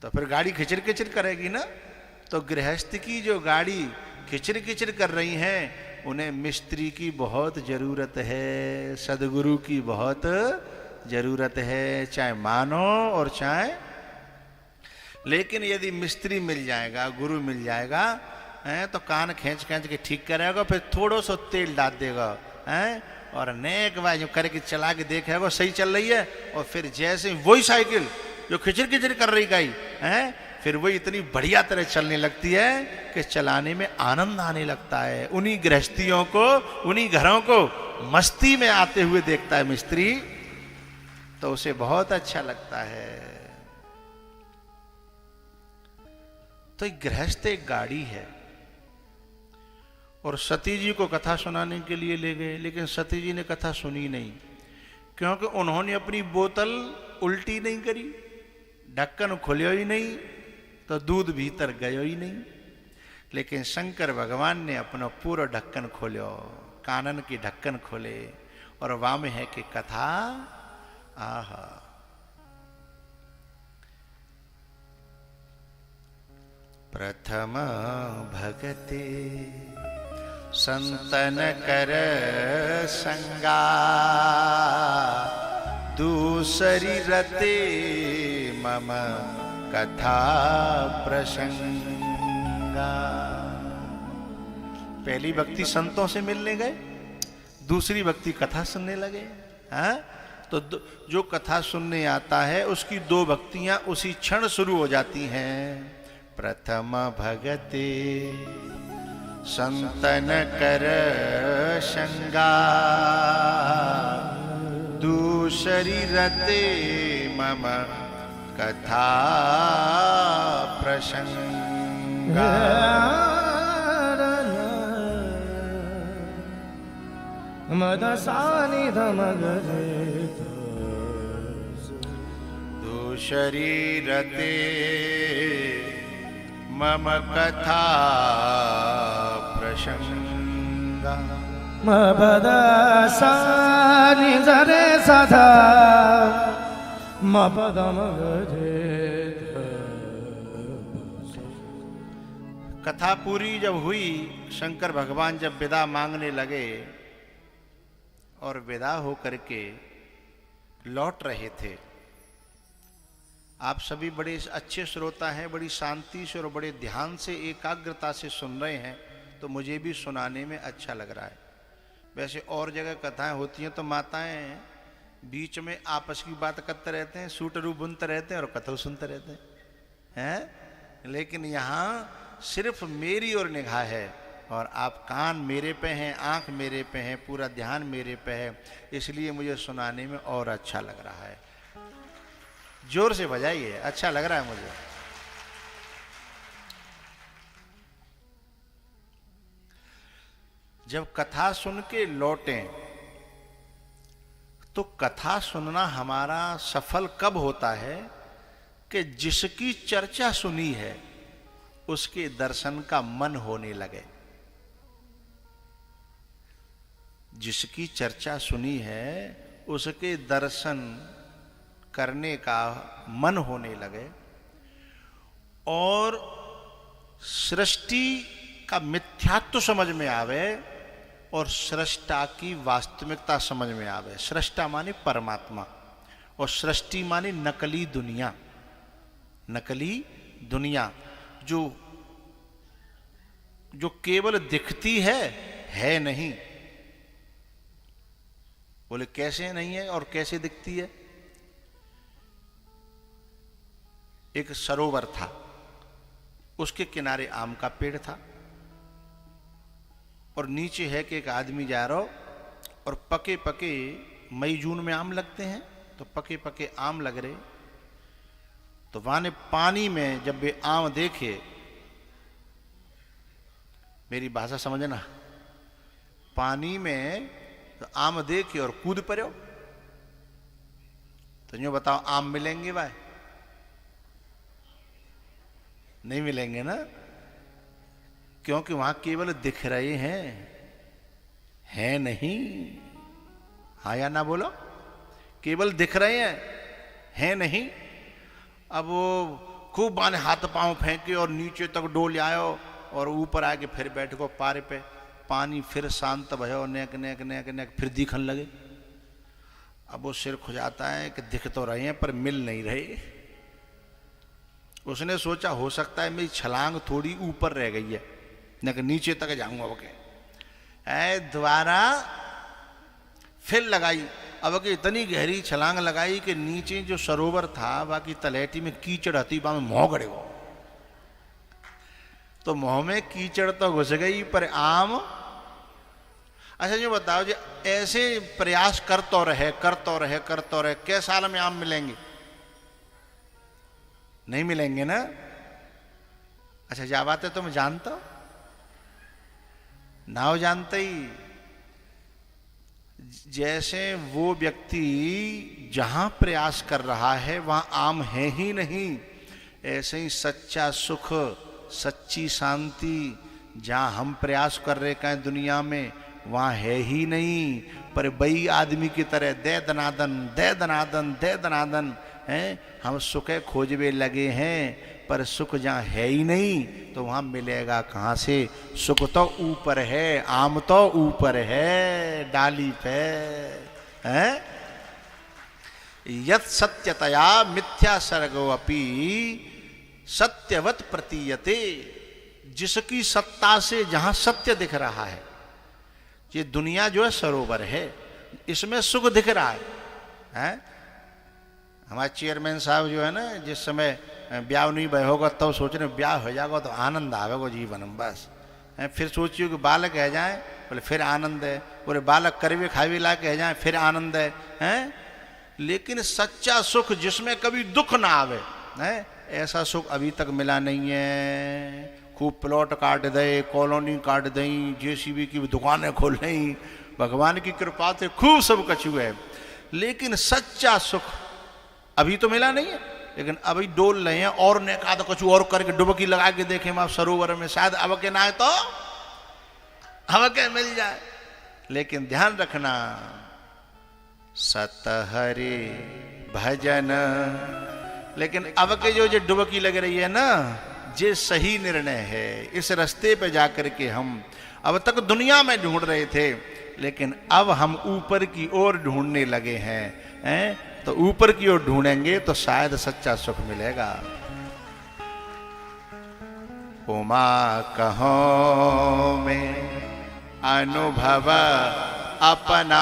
तो फिर गाड़ी खिचर खिचर करेगी ना। तो गृहस्थ की जो गाड़ी खिचर खिचर कर रही हैं, उन्हें मिस्त्री की बहुत जरूरत है, सदगुरु की बहुत जरूरत है, चाहे मानो और चाहे। लेकिन यदि मिस्त्री मिल जाएगा, गुरु मिल जाएगा, तो कान खींच खींच के ठीक करेगा, फिर थोड़ा सा तेल डाल देगा, और नेक बार जो करके चला के देखेगा सही चल रही है, और फिर जैसे वही साइकिल जो खिचर खिचर कर रही गाई फिर वही इतनी बढ़िया तरह चलने लगती है कि चलाने में आनंद आने लगता है। उन्हीं गृहस्थियों को, उन्हीं घरों को मस्ती में आते हुए देखता है मिस्त्री, तो उसे बहुत अच्छा लगता है। तो एक गृहस्थ एक गाड़ी है, और सती जी को कथा सुनाने के लिए ले गए, लेकिन सती जी ने कथा सुनी नहीं, क्योंकि उन्होंने अपनी बोतल उल्टी नहीं करी, ढक्कन खुलियो ही नहीं, तो दूध भीतर गयो ही नहीं। लेकिन शंकर भगवान ने अपना पूरा ढक्कन खोलो, कानन की ढक्कन खोले, और वहां में है कि कथा आहा। प्रथम भगते संतन कर संगा, दूसरी रते मम कथा प्रसंगा। पहली भक्ति संतों से मिलने गए, दूसरी भक्ति कथा सुनने लगे। तो जो कथा सुनने आता है उसकी दो भक्तियां उसी क्षण शुरू हो जाती हैं। प्रथम भगते संतन कर संगा, दूसरी रते मम कथा प्रसंगा। मदसानि धमगरे दूसरी रते मम कथा प्रसंगा। मदसानि जरे सदा मपदमगरे। कथा पूरी जब हुई, शंकर भगवान जब विदा मांगने लगे और विदा होकर के लौट रहे थे, आप सभी बड़े अच्छे श्रोता हैं, बड़ी शांति से और बड़े ध्यान से एकाग्रता से सुन रहे हैं, तो मुझे भी सुनाने में अच्छा लग रहा है। वैसे और जगह कथाएं होती हैं तो माताएं बीच में आपस की बात करते रहते हैं, सूटरू बुनते रहते हैं और कथा सुनते रहते हैं, लेकिन यहाँ सिर्फ मेरी ओर निगाह है और आप कान मेरे पे हैं, आंख मेरे पे हैं, पूरा ध्यान मेरे पे है, इसलिए मुझे सुनाने में और अच्छा लग रहा है। जोर से बजाइए, अच्छा लग रहा है मुझे। जब कथा सुन के लौटें तो कथा सुनना हमारा सफल कब होता है कि जिसकी चर्चा सुनी है उसके दर्शन का मन होने लगे। जिसकी चर्चा सुनी है उसके दर्शन करने का मन होने लगे और सृष्टि का मिथ्यात्व समझ में आवे और सृष्टा की वास्तविकता समझ में आवे। सृष्टा माने परमात्मा और सृष्टि माने नकली दुनिया। नकली दुनिया जो केवल दिखती है नहीं। बोले कैसे नहीं है और कैसे दिखती है? एक सरोवर था, उसके किनारे आम का पेड़ था और नीचे है कि एक आदमी जा रहा हो और पके पके मई जून में आम लगते हैं, तो पके पके आम लग रहे, तो वहां ने पानी में जब वे आम देखे, मेरी भाषा समझना, पानी में तो आम देखे और कूद पड़ो, तो यूं बताओ आम मिलेंगे भाई? नहीं मिलेंगे ना, क्योंकि वहां केवल दिख रहे हैं नहीं। हाँ या ना बोलो? केवल दिख रहे हैं नहीं। अब वो खूब माने हाथ पांव फेंके और नीचे तक डोल आयो और ऊपर आके फिर बैठ को पारे पे, पानी फिर शांत भयो, नेक नेक नेक नेक फिर दिखन लगे। अब वो सिर खुजाता है कि दिख तो रहे हैं पर मिल नहीं रहे। उसने सोचा हो सकता है मेरी छलांग थोड़ी ऊपर रह गई है, न कि नीचे तक जाऊंगा। ओके दोबारा फिर लगाई, अब कि इतनी गहरी छलांग लगाई कि नीचे जो सरोवर था बाकी तलहटी में कीचड़ हती, बा में मोह गड़े वो, तो मोह में कीचड़ तो घुस गई पर आम। अच्छा जो बताओ जी, ऐसे प्रयास करते रहे, कै साल में आम मिलेंगे? नहीं मिलेंगे ना। अच्छा क्या बात है, तुम जानते हो ना? हो जानते ही, जैसे वो व्यक्ति जहां प्रयास कर रहा है वहां आम है ही नहीं, ऐसे ही सच्चा सुख, सच्ची शांति जहां हम प्रयास कर रहे कहीं दुनिया में वहां है ही नहीं। पर बई आदमी की तरह दे दनादन हैं, हम सुख खोजवे लगे हैं, पर सुख जहाँ है ही नहीं तो वहां मिलेगा कहाँ से? सुख तो ऊपर है, आम तो ऊपर है डाली पे हैं। यत सत्यतया मिथ्या सर्गो अपि सत्यवत प्रतीयते। जिसकी सत्ता से जहां सत्य दिख रहा है, ये दुनिया जो है सरोवर है, इसमें सुख दिख रहा है? हमारे चेयरमैन साहब जो है ना, जिस समय ब्याह नहीं भय होगा तब तो सोच रहे ब्याह हो जाएगा तो आनंद आवेगा जीवन में बस। फिर सोचियो कि बालक है जाए, बोले फिर आनंद है, बोले बालक करवे खावे ला के है जाए फिर आनंद है। लेकिन सच्चा सुख जिसमें कभी दुख ना आवे है, ऐसा सुख अभी तक मिला नहीं है। खूब प्लॉट काट दे, कॉलोनी काट दें, जेसीबी की दुकानें खोल दें, भगवान की कृपा से खूब सब कछु है, लेकिन सच्चा सुख अभी तो मिला नहीं है। लेकिन अभी डोल रहे हैं और ने कहा तो कुछ और करके डुबकी लगा के देखें आप सरोवर में, शायद अब के ना है तो अब के मिल जाए। लेकिन ध्यान रखना, सत हरि भजन। लेकिन अब के जो डुबकी लग रही है ना, ये सही निर्णय है। इस रास्ते पे जाकर के हम अब तक दुनिया में ढूंढ रहे थे, लेकिन अब हम ऊपर की ओर ढूंढने लगे हैं। तो ऊपर की ओर ढूंढेंगे तो शायद सच्चा सुख मिलेगा। उमा कहो में अनुभव अपना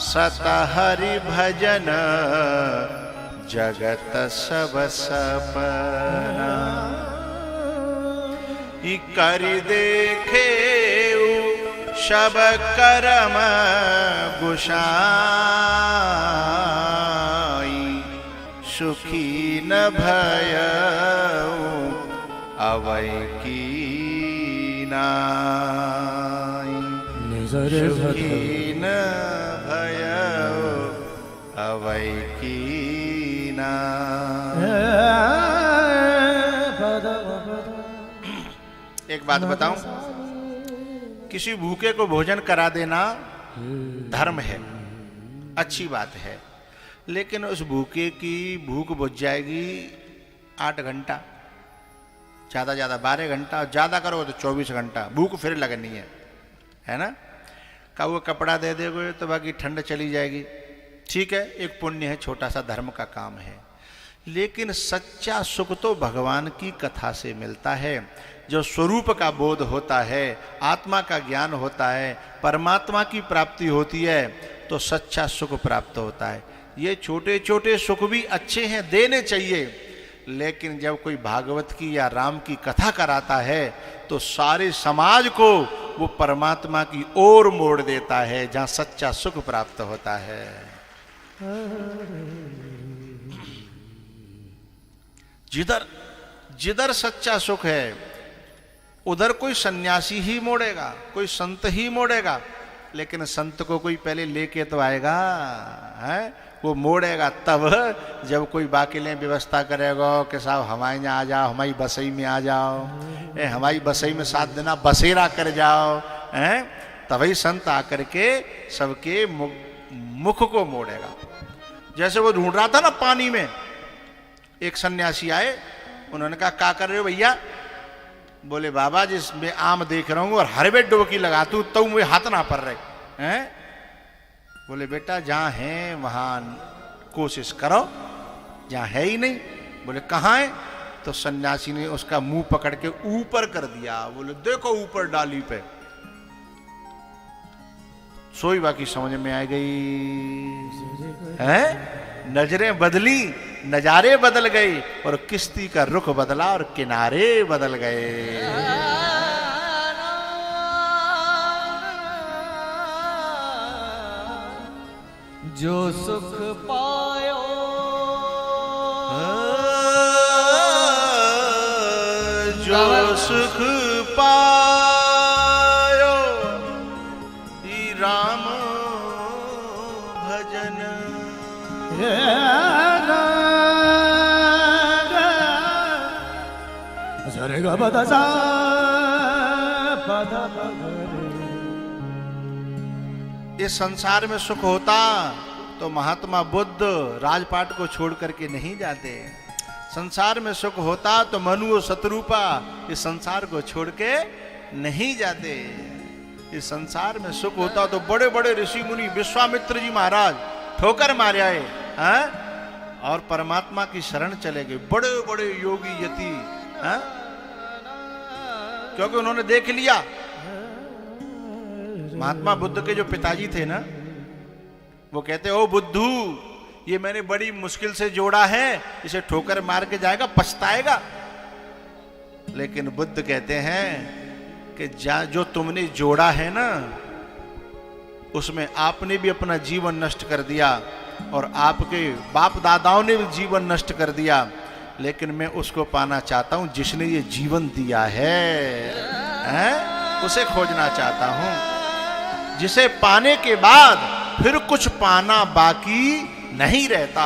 सत हरि भजन जगत सब सपना। ई कर देखे सब करम गुसाई सुखी न भयऊ अवै की नाई। सुखी न भयऊ अवै की नाई। एक बात बताऊं, किसी भूखे को भोजन करा देना धर्म है, अच्छी बात है, लेकिन उस भूखे की भूख बुझ जाएगी 8 घंटा, ज़्यादा ज़्यादा 12 घंटा, ज़्यादा करो तो 24 घंटा भूख फिर लगनी है ना। का वो कपड़ा दे दोगे तो बाकी ठंड चली जाएगी, ठीक है, एक पुण्य है, छोटा सा धर्म का काम है, लेकिन सच्चा सुख तो भगवान की कथा से मिलता है। जो स्वरूप का बोध होता है, आत्मा का ज्ञान होता है, परमात्मा की प्राप्ति होती है, तो सच्चा सुख प्राप्त होता है। ये छोटे छोटे सुख भी अच्छे हैं, देने चाहिए, लेकिन जब कोई भागवत की या राम की कथा कराता है तो सारे समाज को वो परमात्मा की ओर मोड़ देता है, जहां सच्चा सुख प्राप्त होता है। जिधर जिधर सच्चा सुख है उधर कोई सन्यासी ही मोड़ेगा, कोई संत ही मोड़ेगा, लेकिन संत को कोई पहले लेके तो आएगा, है वो मोड़ेगा तब जब कोई बाकिले व्यवस्था करेगा कि साहब हमारे यहाँ आ जाओ, हमारी बसई में आ जाओ, हमारी बसई में 7 दिन बसेरा कर जाओ, हैं, तभी संत आकर के सबके मुख को मोड़ेगा। जैसे वो ढूंढ रहा था ना पानी में, एक सन्यासी आए, उन्होंने कहा क्या कर रहे हो भैया? बोले बाबा जिसमें आम देख रहा हूँ और हर बेट डुबकी लगातू तो मुझे हाथ ना पड़ रहे हैं। बोले बेटा जहाँ है वहाँ कोशिश करो, जहाँ है ही नहीं। बोले कहाँ है? तो सन्यासी ने उसका मुंह पकड़ के ऊपर कर दिया। बोले देखो ऊपर डाली पे। सोई बाकी समझ में आ गई है, नजरें बदली, नजारे बदल गए और किश्ती का रुख बदला और किनारे बदल गए। जो सुख पायो जो सुख पायो ई राम भजन। सरे ग पद सा पद इस संसार में सुख होता तो महात्मा बुद्ध राजपाट को छोड़ करके नहीं जाते। संसार में सुख होता तो मनु और शत्रुपा इस संसार को छोड़ के नहीं जाते। इस संसार में सुख होता तो बड़े बड़े ऋषि मुनि, विश्वामित्र जी महाराज ठोकर मारे आए हैं और परमात्मा की शरण चले गए। बड़े बड़े योगी यति हैं, क्योंकि उन्होंने देख लिया। महात्मा बुद्ध के जो पिताजी थे ना, वो कहते ओ बुद्धू, ये मैंने बड़ी मुश्किल से जोड़ा है, इसे ठोकर मार के जाएगा, पछताएगा। लेकिन बुद्ध कहते हैं कि जो तुमने जोड़ा है ना, उसमें आपने भी अपना जीवन नष्ट कर दिया और आपके बाप दादाओं ने भी जीवन नष्ट कर दिया, लेकिन मैं उसको पाना चाहता हूं जिसने ये जीवन दिया है, उसे खोजना चाहता हूं, जिसे पाने के बाद फिर कुछ पाना बाकी नहीं रहता।